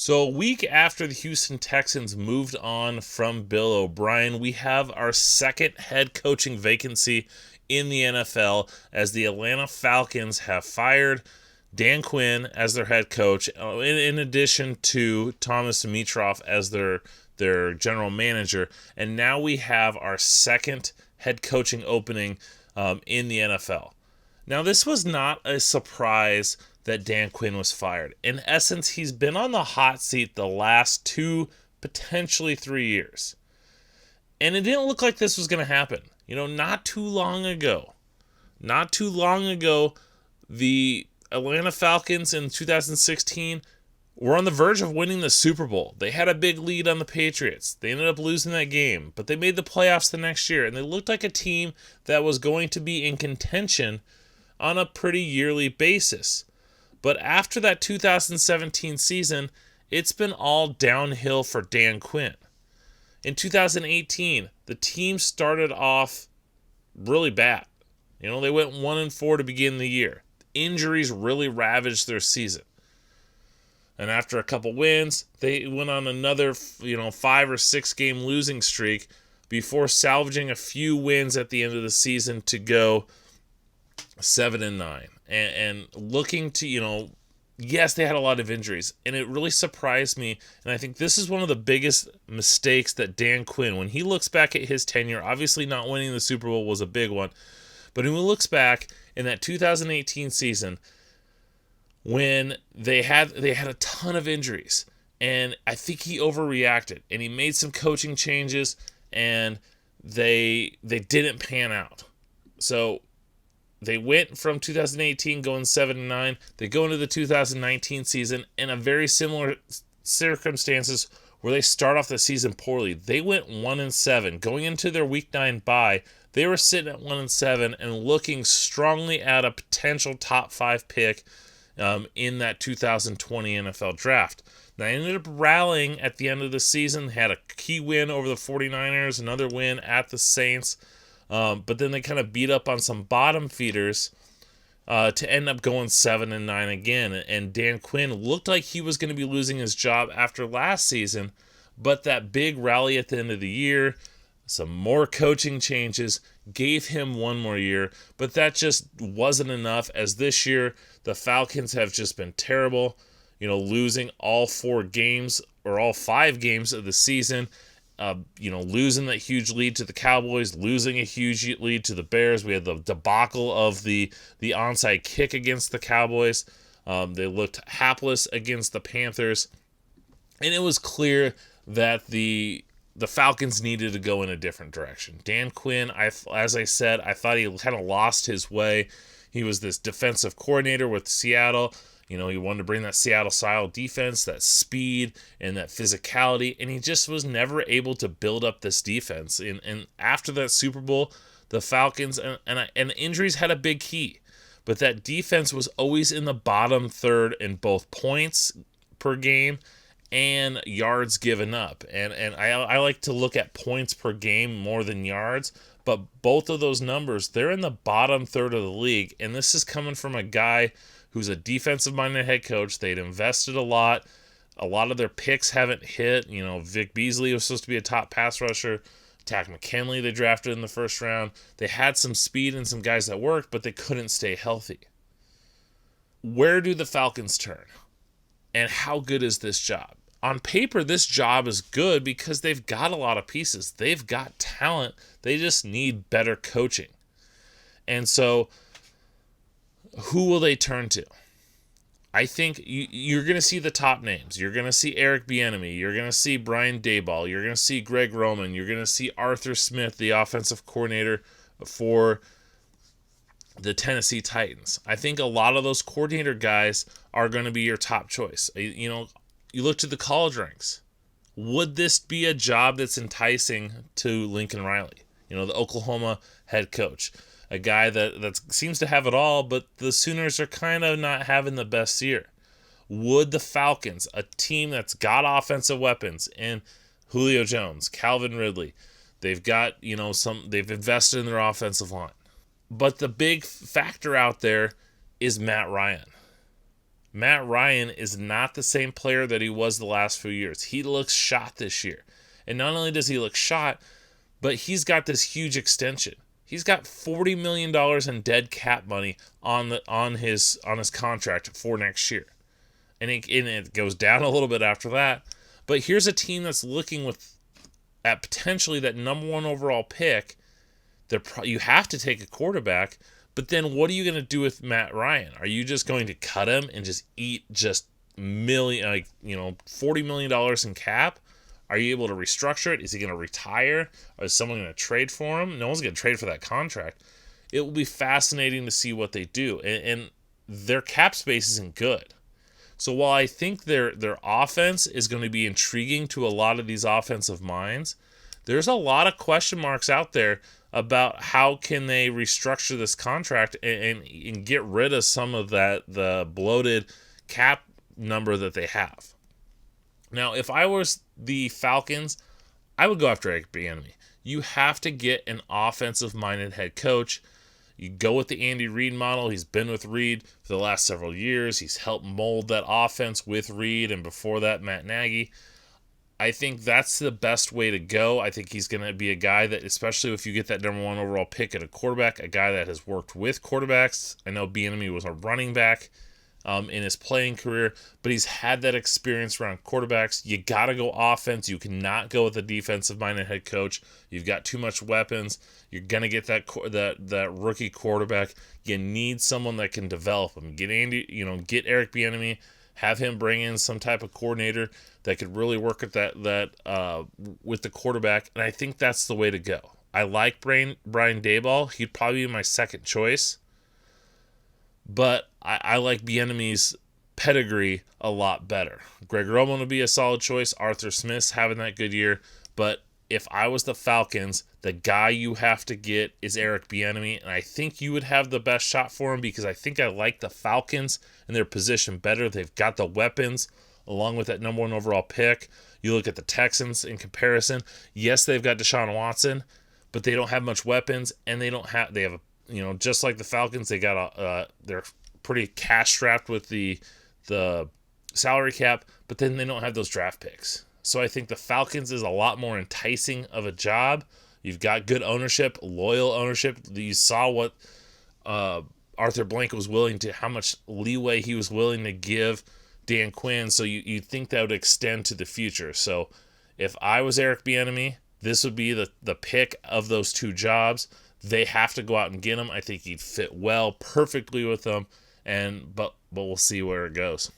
So a week after the Houston Texans moved on from Bill O'Brien, we have our second head coaching vacancy in the NFL as the Atlanta Falcons have fired Dan Quinn as their head coach, in addition to Thomas Dimitroff as their general manager. And now we have our second head coaching opening in the NFL. Now, this was not a surprise that Dan Quinn was fired. In essence, he's been on the hot seat the last 2, potentially 3 years. And it didn't look like this was going to happen. Not too long ago, the Atlanta Falcons in 2016 were on the verge of winning the Super Bowl. They had a big lead on the Patriots. They ended up losing that game, but they made the playoffs the next year, and they looked like a team that was going to be in contention on a pretty yearly basis. But after that 2017 season, it's been all downhill for Dan Quinn. In 2018, the team started off really bad. They went 1-4 to begin the year. Injuries really ravaged their season. And after a couple wins, they went on another, 5 or 6 game losing streak before salvaging a few wins at the end of the season to go 7-9. And looking to, yes, they had a lot of injuries, and it really surprised me. And I think this is one of the biggest mistakes that Dan Quinn, when he looks back at his tenure, obviously not winning the Super Bowl was a big one, but when he looks back in that 2018 season, when they had a ton of injuries, and I think he overreacted, and he made some coaching changes, and they didn't pan out. So they went from 2018 going 7-9. They go into the 2019 season in a very similar circumstances where they start off the season poorly. They went 1-7. Going into their Week 9 bye, they were sitting at 1-7 and looking strongly at a potential top 5 pick in that 2020 NFL draft. They ended up rallying at the end of the season, had a key win over the 49ers, another win at the Saints. But then they kind of beat up on some bottom feeders to end up going 7-9 again. And Dan Quinn looked like he was going to be losing his job after last season, but that big rally at the end of the year, some more coaching changes, gave him one more year. But that just wasn't enough, as this year the Falcons have just been terrible, losing all 4 games or all 5 games of the season. Losing that huge lead to the Cowboys, losing a huge lead to the Bears. We had the debacle of the onside kick against the Cowboys. They looked hapless against the Panthers. And it was clear that the Falcons needed to go in a different direction. Dan Quinn, as I said, I thought he kind of lost his way. He was this defensive coordinator with Seattle. He wanted to bring that Seattle-style defense, that speed, and that physicality, and he just was never able to build up this defense. And after that Super Bowl, the Falcons, and injuries had a big key, but that defense was always in the bottom third in both points per game and yards given up. And I like to look at points per game more than yards, but both of those numbers, they're in the bottom third of the league, and this is coming from a guy who's a defensive-minded head coach. They'd invested a lot. A lot of their picks haven't hit. Vic Beasley was supposed to be a top pass rusher. Takk McKinley they drafted in the first round. They had some speed and some guys that worked, but they couldn't stay healthy. Where do the Falcons turn? And how good is this job? On paper, this job is good because they've got a lot of pieces. They've got talent. They just need better coaching. And so, who will they turn to? I think you're going to see the top names. You're going to see Eric Bieniemy. You're going to see Brian Daboll. You're going to see Greg Roman. You're going to see Arthur Smith, the offensive coordinator for the Tennessee Titans. I think a lot of those coordinator guys are going to be your top choice. You look to the college ranks. Would this be a job that's enticing to Lincoln Riley, the Oklahoma head coach? A guy that seems to have it all, but the Sooners are kind of not having the best year. Would the Falcons, a team that's got offensive weapons in Julio Jones, Calvin Ridley, they've got, they've invested in their offensive line. But the big factor out there is Matt Ryan. Matt Ryan is not the same player that he was the last few years. He looks shot this year. And not only does he look shot, but he's got this huge extension. He's got $40 million in dead cap money on his contract for next year. And it goes down a little bit after that. But here's a team that's looking at potentially that number 1 overall pick. You have to take a quarterback, but then what are you going to do with Matt Ryan? Are you just going to cut him and just eat just $40 million in cap? Are you able to restructure it? Is he going to retire? Or is someone going to trade for him? No one's going to trade for that contract. It will be fascinating to see what they do. And their cap space isn't good. So while I think their offense is going to be intriguing to a lot of these offensive minds, there's a lot of question marks out there about how can they restructure this contract and get rid of some of the bloated cap number that they have. Now, if I was the Falcons, I would go after Eric Bieniemy. You have to get an offensive-minded head coach. You go with the Andy Reid model. He's been with Reid for the last several years. He's helped mold that offense with Reid, and before that, Matt Nagy. I think that's the best way to go. I think he's going to be a guy that, especially if you get that number 1 overall pick at a quarterback, a guy that has worked with quarterbacks. I know Bieniemy was a running back in his playing career, but he's had that experience around quarterbacks. You got to go offense. You cannot go with a defensive-minded head coach. You've got too much weapons. You're going to get that rookie quarterback. You need someone that can develop him. Get Eric Bieniemy, have him bring in some type of coordinator that could really work at that with the quarterback, and I think that's the way to go. I like Brian Daboll. He'd probably be my second choice, but I like Bieniemy's pedigree a lot better. Greg Roman would be a solid choice. Arthur Smith's having that good year, but if I was the Falcons, the guy you have to get is Eric Bieniemy, and I think you would have the best shot for him because I think I like the Falcons and their position better. They've got the weapons along with that number 1 overall pick. You look at the Texans in comparison. Yes, they've got Deshaun Watson, but they don't have much weapons, and they have just like the Falcons, they're pretty cash strapped with the salary cap, but then they don't have those draft picks. So I think the Falcons is a lot more enticing of a job. You've got good ownership, loyal ownership. You saw what Arthur Blank was how much leeway he was willing to give Dan Quinn. So you think that would extend to the future. So if I was Eric Bieniemy, this would be the pick of those 2 jobs. They have to go out and get him. I think he'd fit perfectly with them. But we'll see where it goes.